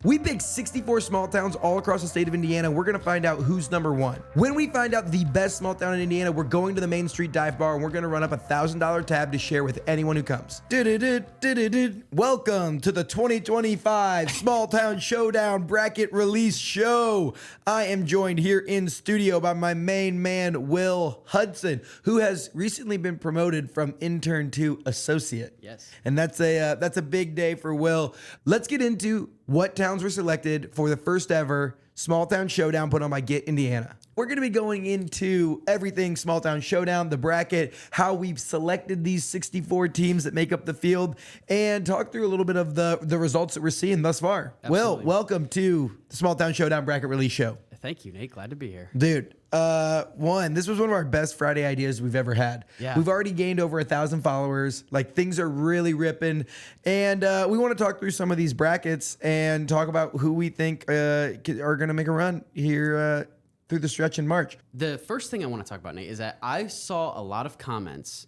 We picked 64 small towns all across the state of Indiana. We're going to find out who's number one. When we find out the best small town in Indiana, we're going to the Main Street Dive Bar and we're going to run up a $1,000 tab to share with anyone who comes. Welcome to the 2025 Small Town Showdown Bracket Release Show. I am joined here in studio by my main man, Will Hudson, who has recently been promoted from intern to associate. Yes. And that's a big day for Will. Let's get into what towns were selected for the first ever Small Town Showdown put on by Get Indiana. We're going to be going into everything Small Town Showdown, the bracket, how we've selected these 64 teams that make up the field, and talk through a little bit of the results that we're seeing thus far. Absolutely. Will, welcome to the Small Town Showdown Bracket Release Show. Thank you, Nate. Glad to be here. Dude, this was one of our best Friday ideas we've ever had. Yeah. We've already gained over 1,000 followers. Like, things are really ripping. And we want to talk through some of these brackets and talk about who we think are going to make a run here through the stretch in March. The first thing I want to talk about, Nate, is that I saw a lot of comments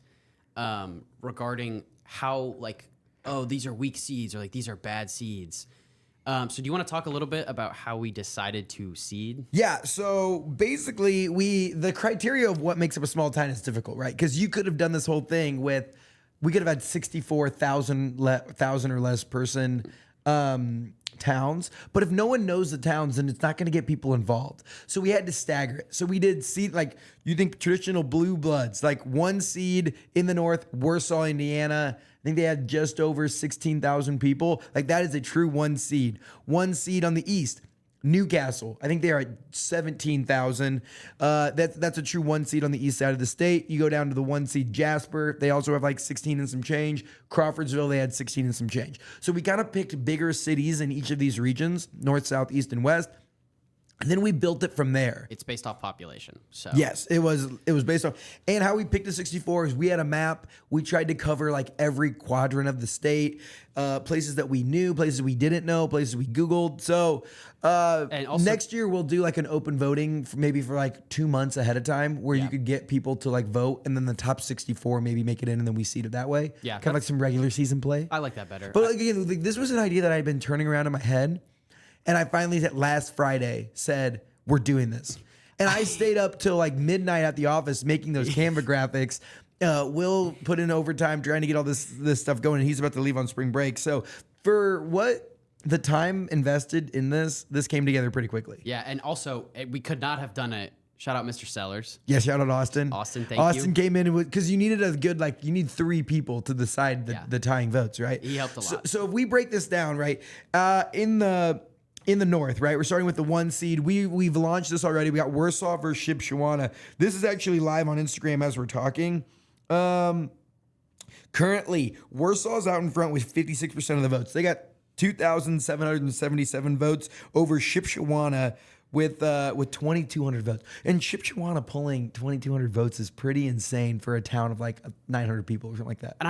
regarding how, like, oh, these are weak seeds or, like, these are bad seeds. So do you want to talk a little bit about how we decided to seed? Yeah, so basically the criteria of what makes up a small town is difficult, right? Because you could have done this whole thing with, we could have had 64,000 or less person towns, but if no one knows the towns, then it's not going to get people involved. So we had to stagger it. So we did seed, like, you think traditional blue bloods, like one seed in the north, Warsaw, Indiana. I think they had just over 16,000 people. Like, that is a true one seed. One seed on the east, Newcastle. I think they are at 17,000. That's a true one seed on the east side of the state. You go down to the one seed Jasper. They also have like 16 and some change. Crawfordsville, they had 16 and some change. So we kind of picked bigger cities in each of these regions, north, south, east, and west. And then we built it from there. It's based off population. So yes, it was based on, and how we picked the 64 is we had a map. We tried to cover like every quadrant of the state, places that we knew, places we didn't know, places we Googled. So and also, next year we'll do like an open voting maybe for like 2 months ahead of time where you could get people to like vote, and then the top 64 maybe make it in, and then we seed it that way. Yeah, kind of like some regular season play. I like that better. But again, like, this was an idea that I'd been turning around in my head. And I finally, last Friday, said, we're doing this. And I stayed up till like midnight at the office making those Canva graphics. Will put in overtime trying to get all this stuff going, and he's about to leave on spring break. So for what the time invested in this came together pretty quickly. Yeah, and also, we could not have done it. Shout out Mr. Sellers. Yeah, shout out Austin. Austin, thank you. Austin came in because you needed a good, like, you need 3 people to decide the tying votes, right? He helped a lot. So if we break this down, right, in the north, right? We're starting with the one seed. We've launched this already. We got Warsaw versus Shipshewana. This is actually live on Instagram as we're talking. Currently, Warsaw's out in front with 56% of the votes. They got 2,777 votes over Shipshewana with 2,200 votes. And Shipshewana pulling 2,200 votes is pretty insane for a town of like 900 people or something like that. And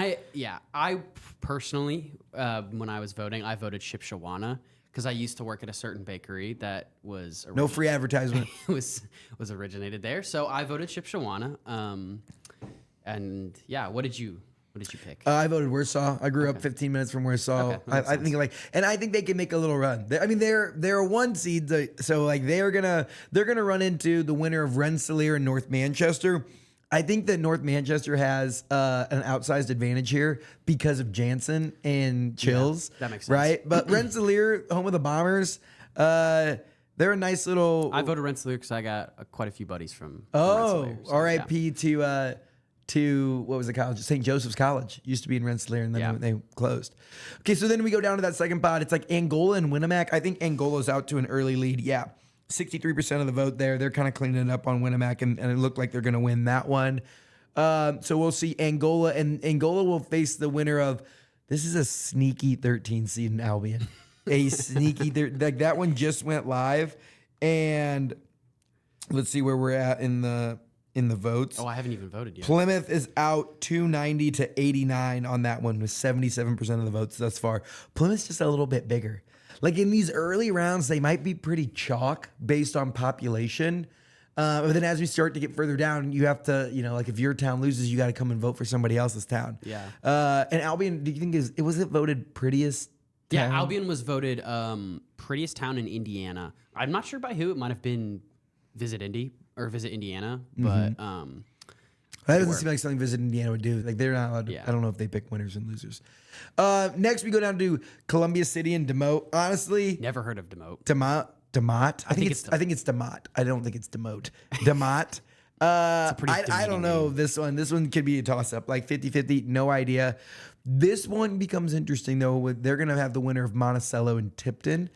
I personally, when I was voting, I voted Shipshewana, because I used to work at a certain bakery that was No free advertisement. was originated there. So I voted Shipshewana. And yeah, what did you pick? I voted Warsaw. I grew up 15 minutes from Warsaw. Okay, I think I think they can make a little run. They're a one seed, so like they're gonna run into the winner of Rensselaer and North Manchester. I think that North Manchester has an outsized advantage here because of Jansen and Chills. Yeah, that makes sense. Right? But Rensselaer, home of the Bombers, they're a nice little... I voted Rensselaer because I got quite a few buddies from Rensselaer. So, R.I.P. to what was the college? St. Joseph's College. Used to be in Rensselaer, and then they closed. Okay, so then we go down to that second pod. It's like Angola and Winnemac. I think Angola's out to an early lead. Yeah. 63% of the vote there. They're kind of cleaning it up on Winnemac, and it looked like they're going to win that one. So we'll see Angola, and Angola will face the winner of, this is a sneaky 13 seed in Albion. A sneaky, like that one just went live, and let's see where we're at in the votes. Oh, I haven't even voted yet. Plymouth is out 290 to 89 on that one with 77% of the votes thus far. Plymouth's just a little bit bigger. Like in these early rounds, they might be pretty chalk based on population. But then as we start to get further down, you have to, like if your town loses, you got to come and vote for somebody else's town. Yeah. And Albion, do you think was it voted prettiest Yeah, town. Albion was voted prettiest town in Indiana. I'm not sure by who. It might have been Visit Indy or Visit Indiana, but That doesn't seem like something Visit Indiana would do. Like they're not allowed to, Yeah. I don't know if they pick winners and losers. Next, we go down to Columbia City and Demote. Honestly, never heard of Demote. Demott. I think it's Demott. I don't think it's Demote. Demott. I don't know this one. This one could be a toss up, like 50-50. No idea. This one becomes interesting though. They're going to have the winner of Monticello and Tipton.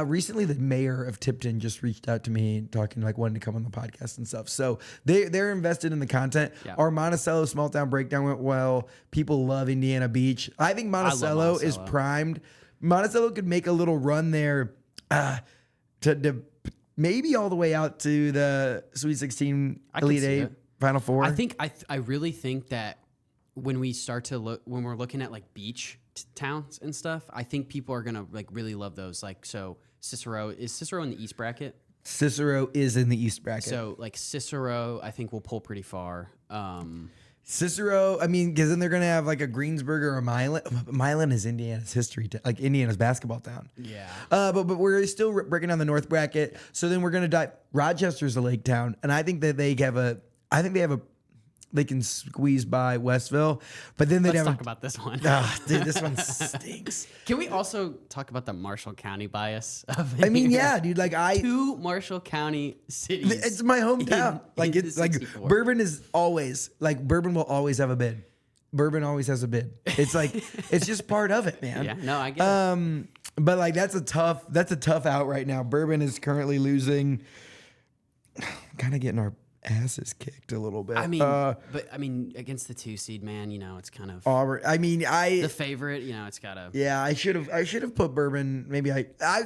Recently, the mayor of Tipton just reached out to me talking like wanting to come on the podcast and stuff. So they're invested in the content. Yeah. Our Monticello Small Town Breakdown went well. People love Indiana Beach. I think Monticello is Monticello. primed. Monticello could make a little run there to maybe all the way out to the Sweet 16 I can Elite see 8 it. Final Four. I think I really think that when we start to look, when we're looking at like beach towns and stuff, I think people are gonna like really love those. Like, so Cicero in the East bracket. Cicero is in the East bracket. So like Cicero, I think will pull pretty far. Cicero, I mean, because then they're going to have like a Greensburg or a Milan. Milan is Indiana's history, like Indiana's basketball town. Yeah. But we're still breaking down the North bracket. So then we're going to dive. Rochester's a lake town, and I think that they can squeeze by Westville, but then they'd Let's have talk about this one. dude, this one stinks. Can we also talk about the Marshall County bias of I mean, here? yeah, dude, like Two Marshall County cities. it's my hometown. Like in it's the like 64. Bourbon will always have a bid. Bourbon always has a bid. It's like it's just part of it, man. Yeah, no, I get it. But like that's a tough out right now. Bourbon is currently losing, kind of getting our asses kicked a little bit. I mean, against the 2 seed, man, you know, it's kind of Auburn. I mean, the favorite. You know, it's gotta. yeah, I should have put Bourbon. Maybe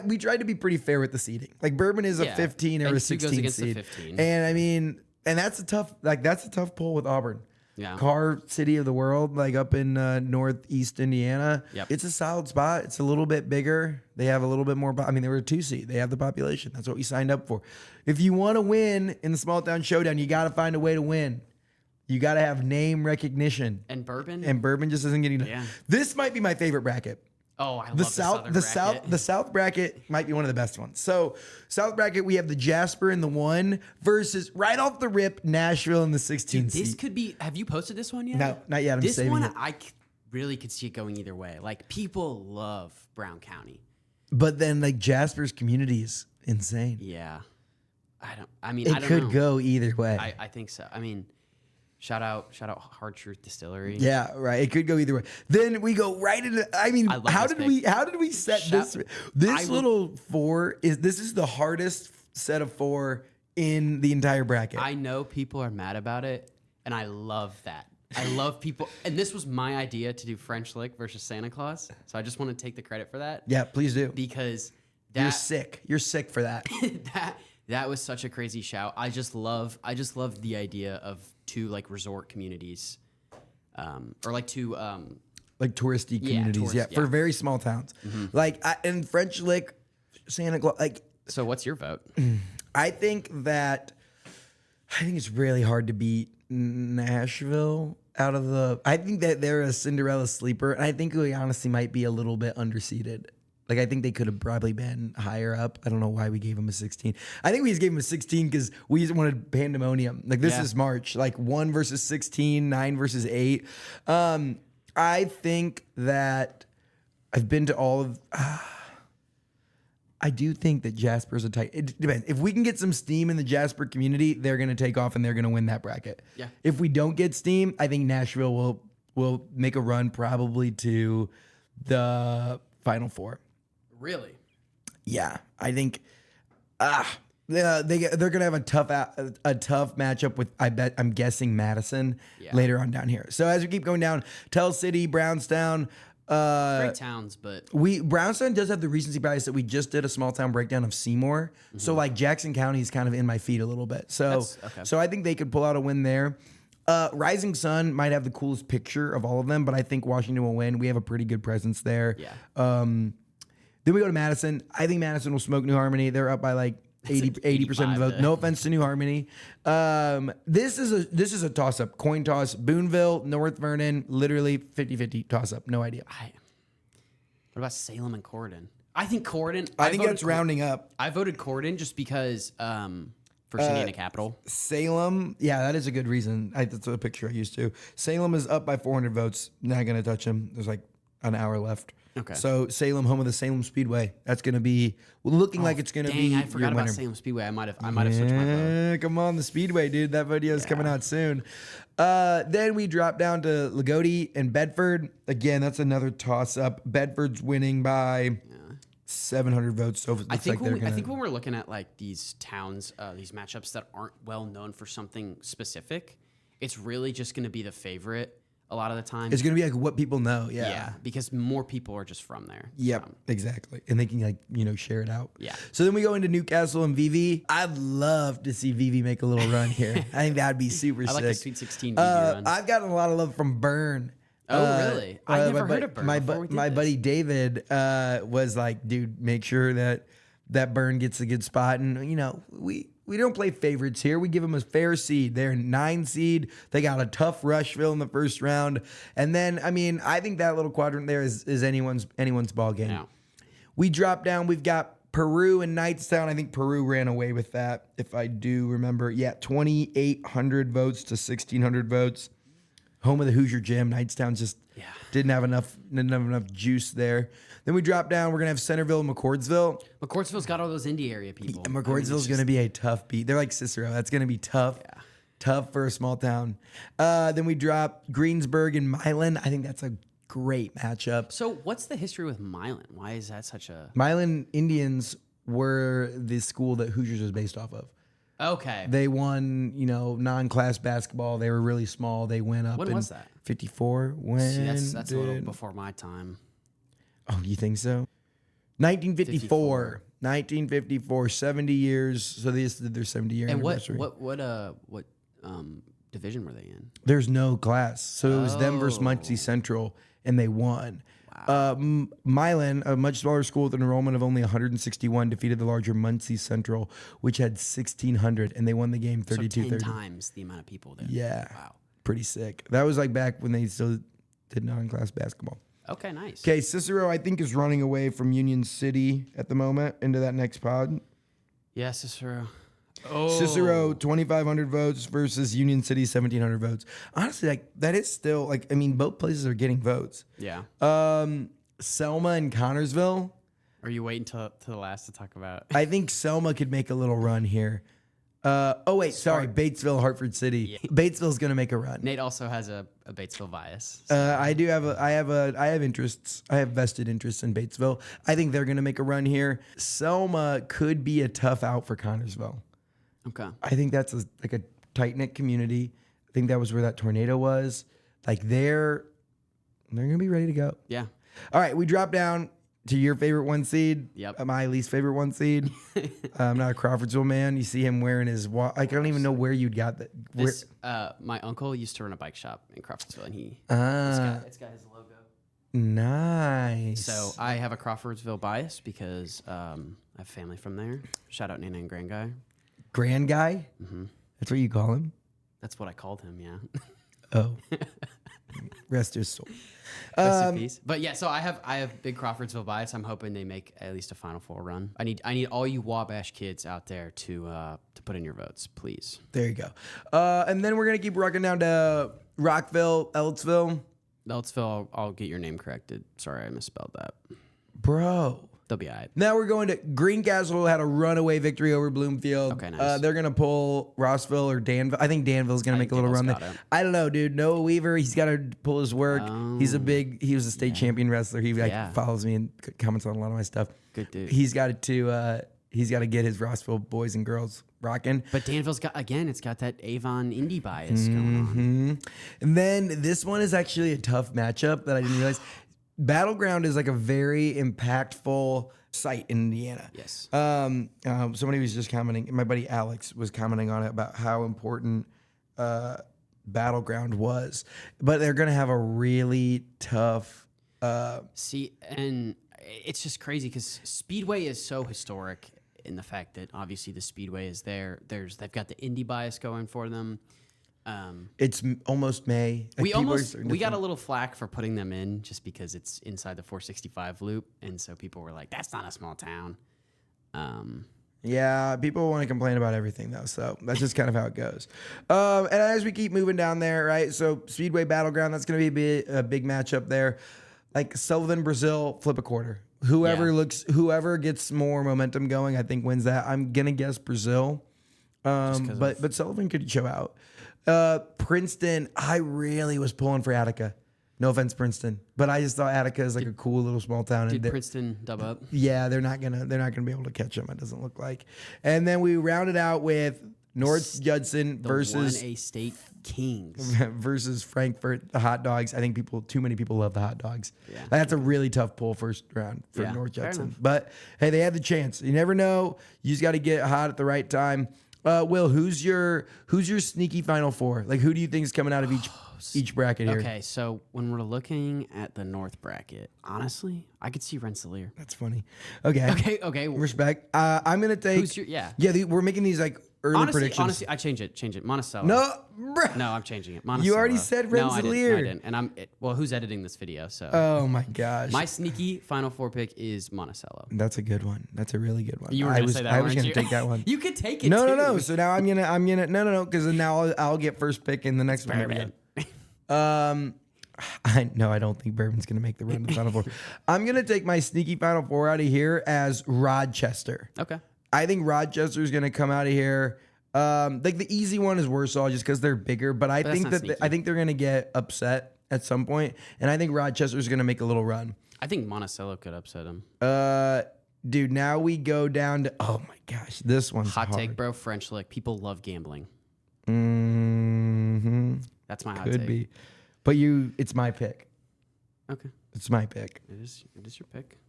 we tried to be pretty fair with the seeding. Like Bourbon is a Yeah, 15 or and a who 16 goes against the seed, 15? and I mean, and that's a tough pull with Auburn. Yeah. Car city of the world, like up in northeast Indiana. Yep. It's a solid spot. It's a little bit bigger. They have a little bit more. I mean, they were a 2 seed. They have the population. That's what we signed up for. If you want to win in the Small Town Showdown, you got to find a way to win. You got to have name recognition. And Bourbon. And Bourbon just isn't getting. Yeah. This might be my favorite bracket. Oh, I love The South bracket might be one of the best ones. So South bracket, we have the Jasper in the 1 versus right off the rip Nashville in the 16 This seed. could be. Have you posted this one yet? No, not yet. I'm this saving one, it. really could see it going either way. Like people love Brown County. But then like Jasper's community is insane. Yeah. I don't It know. could go either way. I think so. I mean, shout out Hard Truth Distillery. Yeah, right. It could go either way. Then we go right into. I mean, I love how this did pick. we set Shout- this? This I will- little 4 is the hardest set of 4 in the entire bracket. I know people are mad about it, and I love that. I love people, and this was my idea to do French Lick versus Santa Claus. So I just want to take the credit for that Yeah, please do. because You're that sick. You're sick for that. that was such a crazy shout. I just love the idea of 2 like resort communities, or like 2 Like touristy communities, tourist, for yeah. very small towns. Like in French Lick, Santa Claus. Like So what's your vote? I think it's really hard to beat Nashville out of the. I think that they're a Cinderella sleeper, and I think we honestly might be a little bit underseeded. Like I think they could have probably been higher up. I don't know why we gave them a 16. I think we just gave them a 16 because we just wanted pandemonium. Like this is March, like 1 versus 16, 9 versus 8. I think that I've been to all of. I do think that Jasper's a tight. It depends. If we can get some steam in the Jasper community, they're going to take off and they're going to win that bracket. Yeah. If we don't get steam, I think Nashville will make a run probably to the Final Four. Really? Yeah, I think. They're going to have a tough matchup with. I'm guessing Madison later on down here. So as we keep going down, Tell City, Brownstown. Great towns, but Brownstown does have the recency bias that we just did a small town breakdown of Seymour. So like Jackson County is kind of in my feet a little bit. So okay. so I think they could pull out a win there. Rising Sun might have the coolest picture of all of them, but I think Washington will win. We have a pretty good presence there. Yeah. Then we go to Madison. I think Madison will smoke New Harmony. They're up by like 80% of the vote. No offense to New Harmony. This is a toss-up. Coin toss. Boonville, North Vernon, literally 50-50 toss-up. No idea. What about Salem and Corydon? I think Corydon. I think that's rounding up. I voted Corydon just because first Indiana capital. Salem, yeah, that is a good reason. That's a picture I used to. Salem is up by 400 votes. Not going to touch him. There's like an hour left. Okay. So Salem, home of the Salem Speedway. That's going to be looking like it's going to be. I forgot about Salem Speedway. I might have switched my vote. Come on, the Speedway, dude. That video is coming out soon. Then we drop down to Lagodi and Bedford. Again, that's another toss up. Bedford's winning by 700 votes. So it looks like I think when we're looking at like these towns, these matchups that aren't well known for something specific, it's really just going to be the favorite a lot of the time. It's going to be like what people know. Yeah. Yeah, because more people are just from there. Yep, exactly. And they can like, share it out. Yeah. So then we go into Newcastle and VV. I'd love to see VV make a little run here. I think that'd be super sick. I like the Sweet 16 VV run. I've gotten a lot of love from Burn. Oh, really? I never heard of Burn. My buddy David was like, dude, make sure that Burn gets a good spot. And, we don't play favorites here. We give them a fair seed. They're 9 seed. They got a tough Rushville in the first round. And then, I think that little quadrant there is anyone's ball game. Yeah. We drop down. We've got Peru and Knightstown. I think Peru ran away with that, if I do remember. Yeah, 2,800 votes to 1,600 votes. Home of the Hoosier Gym. Knightstown just didn't have enough juice there. Then we drop down. We're going to have Centerville and McCordsville. McCordsville's got all those indie area people. And McCordsville's going to be a tough beat. They're like Cicero. That's going to be tough. Yeah. Tough for a small town. Then we drop Greensburg and Milan. I think that's a great matchup. So what's the history with Milan? Why is that such a... Milan Indians were the school that Hoosiers was based off of. Okay. They won, non-class basketball. They were really small. They went up. When was that? 54. When? See, that's a little before my time. Oh, you think so? 1954. 1954. 70 years. So they just did their 70-year anniversary. And what division were they in? There's no class. So it was them versus Muncie Central, and they won. Wow. Milan, a much smaller school with an enrollment of only 161, defeated the larger Muncie Central, which had 1,600, and they won the game 32-30. So 10 times the amount of people there. Yeah. Wow. Pretty sick. That was like back when they still did non-class basketball. Okay, nice. Okay, Cicero, I think, is running away from Union City at the moment into that next pod. Yeah, Cicero. Oh. Cicero, 2,500 votes versus Union City, 1,700 votes. Honestly, that is still, both places are getting votes. Yeah. Selma and Connorsville. Are you waiting to the last to talk about? I think Selma could make a little run here. Batesville, Hartford City. Yeah. Batesville's gonna make a run. Nate also has a Batesville bias. So. I do have I have interests. I have vested interests in Batesville. I think they're gonna make a run here. Selma could be a tough out for Connorsville. Okay. I think that's a tight knit community. I think that was where that tornado was. They're gonna be ready to go. Yeah. All right, we drop down to your favorite 1 seed. Yep. My least favorite 1 seed. I'm not a Crawfordsville man. You see him wearing his I don't even know where you'd got that. My uncle used to run a bike shop in Crawfordsville, and it's got his logo. Nice. So I have a Crawfordsville bias because I have family from there. Shout out Nana and Grand Guy. Grand Guy? Mm-hmm. That's what you call him? That's what I called him, yeah. Oh. Rest his soul. Rest in peace. But yeah, so I have big Crawfordsville bias. I'm hoping they make at least a Final Four run. I need all you Wabash kids out there to put in your votes, please. There you go. And then we're gonna keep rocking down to Rockville, Ellettsville. Ellettsville, I'll get your name corrected. Sorry, I misspelled that. Bro. They'll be all right. Now we're going to Greencastle. Had a runaway victory over Bloomfield. Okay, nice. They're going to pull Rossville or Danville. I think Danville's going to make a little run there. I don't know, dude. Noah Weaver, he's got to pull his work. He was a state champion wrestler. He follows me and comments on a lot of my stuff. Good dude. He's got to get his Rossville boys and girls rocking. But Danville's it's got that Avon indie bias going on. And then this one is actually a tough matchup that I didn't realize. Battleground is a very impactful site in Indiana. Yes. Somebody was just commenting, my buddy Alex was commenting on it about how important Battleground was. But they're going to have a really tough... and it's just crazy because Speedway is so historic in the fact that obviously the Speedway is there. They've got the indie bias going for them. It's almost May. Like, We got a little flack for putting them in just because it's inside the 465 loop, and so people were like, "That's not a small town." Yeah, people want to complain about everything though, so that's just kind of how it goes. And as we keep moving down there, right? So Speedway Battleground, that's going to be a big matchup there. Like Sullivan, Brazil, flip a quarter. Whoever gets more momentum going, I think wins that. I'm gonna guess Brazil, but Sullivan could show out. Princeton, I really was pulling for Attica. No offense, Princeton, but I just thought Attica is like a cool little small town. Did Princeton dub up? Yeah, they're not gonna be able to catch them. It doesn't look like. And then we rounded out with North Judson versus 1A State Kings versus Frankfurt, the hot dogs. I think too many people love the hot dogs. Yeah. That's a really tough pull first round for Yeah, North fair Judson. enough. But hey, they had the chance. You never know. You just got to get hot at the right time. Will, who's your sneaky Final Four? Like, who do you think is coming out of each bracket here? Okay, so when we're looking at the North bracket, honestly, I could see Rensselaer. That's funny. Okay. Okay. Respect. I'm gonna take. Who's your We're making these like early predictions. Honestly, I change it. Monticello. No, bruh. No, I'm changing it. Monticello. You already said No, I Rensselaer. didn't. And well, who's editing this video? So Oh my gosh. my sneaky Final Four pick is Monticello. That's a good one. That's a really good one. You were gonna say that, I was weren't gonna you? take that one. You could take it. No, too. no. So now I'm gonna no, because now I'll get first pick in the next one. Bourbon. I don't think Bourbon's gonna make the run to the Final Four. I'm gonna take my sneaky Final Four out of here as Rochester. Okay. I think Rochester's gonna come out of here. Like the easy one is Warsaw just because they're bigger, but I think that's not I think they're gonna get upset at some point, and I think Rochester's gonna make a little run. I think Monticello could upset him. Dude, now we go down to oh my gosh, this one's Hot hard. take, bro. French lick. People love gambling. Mm-hmm. That's my hot Could take. be, but it's my pick. Okay. It's my pick. It is your pick.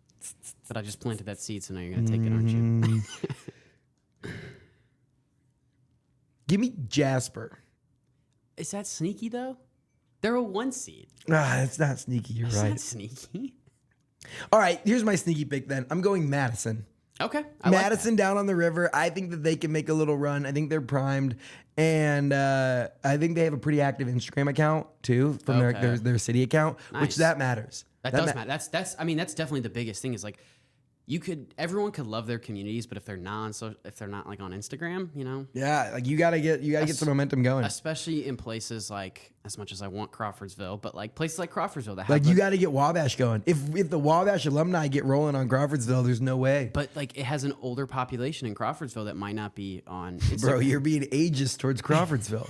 But I just planted that seed, so now you're gonna take it, aren't you? Give me Jasper. Is that sneaky though? They're a 1 seed. That's not sneaky. You're That's right. not sneaky. All right, here's my sneaky pick then. I'm going Madison. Okay. Madison down on the river. I think that they can make a little run. I think they're primed. And I think they have a pretty active Instagram account too from their city account, which Nice. that matters. That does matter. That's definitely the biggest thing is like everyone could love their communities, but if they're not like on Instagram, Yeah, like you gotta get some momentum going. especially in places like, as much as I want Crawfordsville, but like places like Crawfordsville that have Like you got to get Wabash going. If the Wabash alumni get rolling on Crawfordsville, there's no way. but like it has an older population in Crawfordsville that might not be on Instagram. Bro, you're being ageist towards Crawfordsville.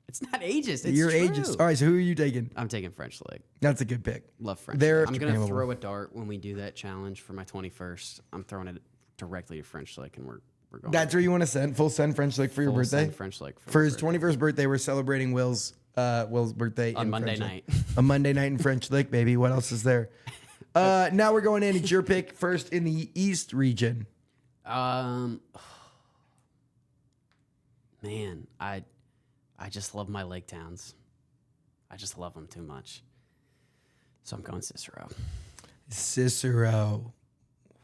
It's not ageist. It's You're true. ageist. All right, so who are you taking? I'm taking French Lick. That's a good pick. Love French. They're Lick. I'm gonna Instagrammable. throw a dart when we do that challenge for my 21st. I'm throwing it directly to French Lick, and we're going. That's where you want to send French Lick for your full birthday. send French Lick For my his birthday. 21st birthday, we're celebrating Will's birthday On in Monday French night. Lick. A Monday night in French Lick, baby. What else is there? Now we're going in. It's your pick first in the East region. Man, I just love my lake towns. I just love them too much. So I'm going Cicero. Cicero.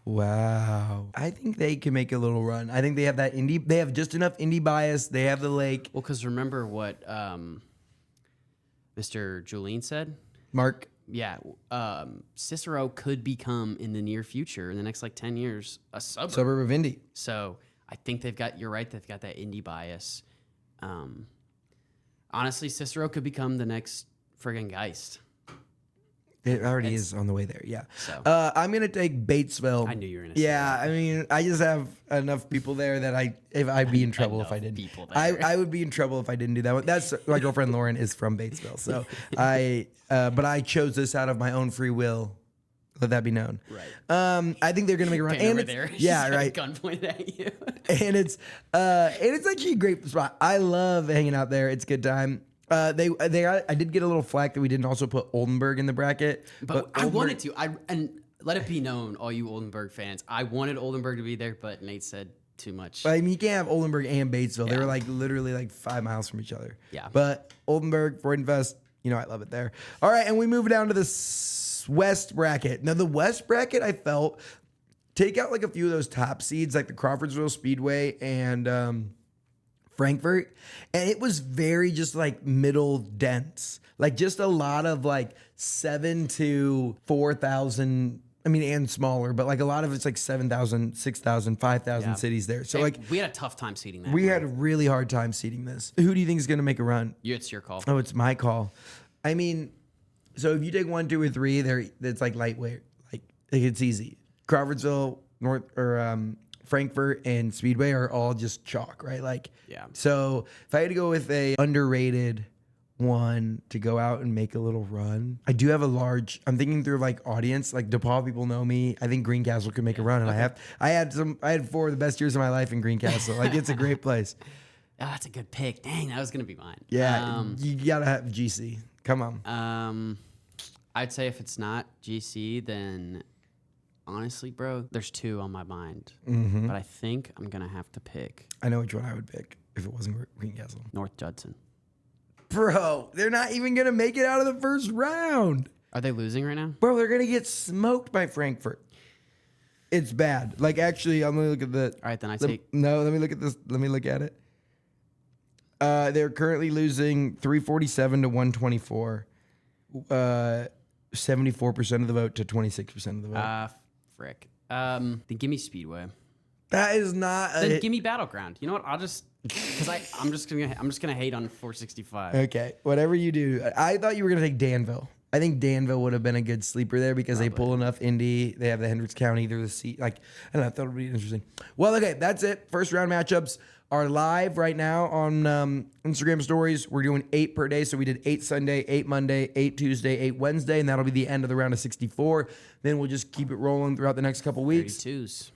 Wow. I think they can make a little run. I think they have that indie. They have just enough indie bias. They have the lake. Well, because remember what Mr. Julien said? Mark. Yeah, Cicero could become in the near future, in the next like 10 years, a Suburb of Indy. So I think you're right, they've got that indie bias. Honestly, Cicero could become the next friggin' Geist. It already is on the way there, yeah. So. I'm going to take Batesville. I knew you were going to say Yeah, I mean, I just have enough people there that I'd be in trouble if I didn't. People there. I would be in trouble if I didn't do that one. That's my girlfriend Lauren is from Batesville, so but I chose this out of my own free will. Let that be known. Right. I think they're gonna make a run. Over And there. yeah, She's got a right. gun pointed at you. And it's actually a great spot. I love hanging out there. It's a good time. I did get a little flack that we didn't also put Oldenburg in the bracket, But I wanted to. And let it be known, all you Oldenburg fans, I wanted Oldenburg to be there, but Nate said too much. I mean, you can't have Oldenburg and Batesville. They Yeah. were like literally like 5 miles from each other. Yeah. But Oldenburg, Freudenfest, I love it there. All right, and we move down to the West bracket. Now, the West bracket, I felt, take out like a few of those top seeds, like the Crawfordsville Speedway and Frankfurt, and it was very just like middle dense, like just a lot of like 7 to 4,000. I mean, and smaller, but like a lot of it's like 7,000, 6,000, 5,000 Yeah. cities there. So Hey, like we had a tough time seating that. we one. had a really hard time seating this. Who do you think is going to make a run? It's your call. Oh, it's my call. I mean, so if you take 1, 2, or 3, it's like lightweight. Like it's easy. Crawfordsville, Frankfurt, and Speedway are all just chalk, right? Like, Yeah. So if I had to go with a underrated one to go out and make a little run, I do have I'm thinking through like audience, like DePaul people know me. I think Greencastle could make a run, and I had 4 of the best years of my life in Greencastle. Like it's a great place. Oh, that's a good pick. Dang, that was gonna be mine. Yeah, you gotta have GC. Come on. I'd say if it's not GC, then honestly, bro, there's 2 on my mind. Mm-hmm. But I think I'm gonna have to pick I know which one I would pick if it wasn't Greencastle. North Judson. Bro, they're not even gonna make it out of the first round. Are they losing right now? Bro, they're gonna get smoked by Frankfurt. It's bad. Like actually, I'm gonna look at the. All right, then let me look at this. Let me look at it. They're currently losing 347 to 124. 74% of the vote to 26% of the vote. Frick. Then give me Speedway. That is not. Then give me Battleground. You know what? I'll just because I'm just gonna hate on 465. Okay, whatever you do. I thought you were gonna take Danville. I think Danville would have been a good sleeper there because they pull enough Indy. They have the Hendricks County. They're the seat. Like I don't know. I thought it would be interesting. Well, okay, that's it. First round matchups are live right now on Instagram stories. We're doing 8 per day. So we did 8 Sunday, 8 Monday, 8 Tuesday, 8 Wednesday, and that'll be the end of the round of 64. Then we'll just keep it rolling throughout the next couple weeks. 32s.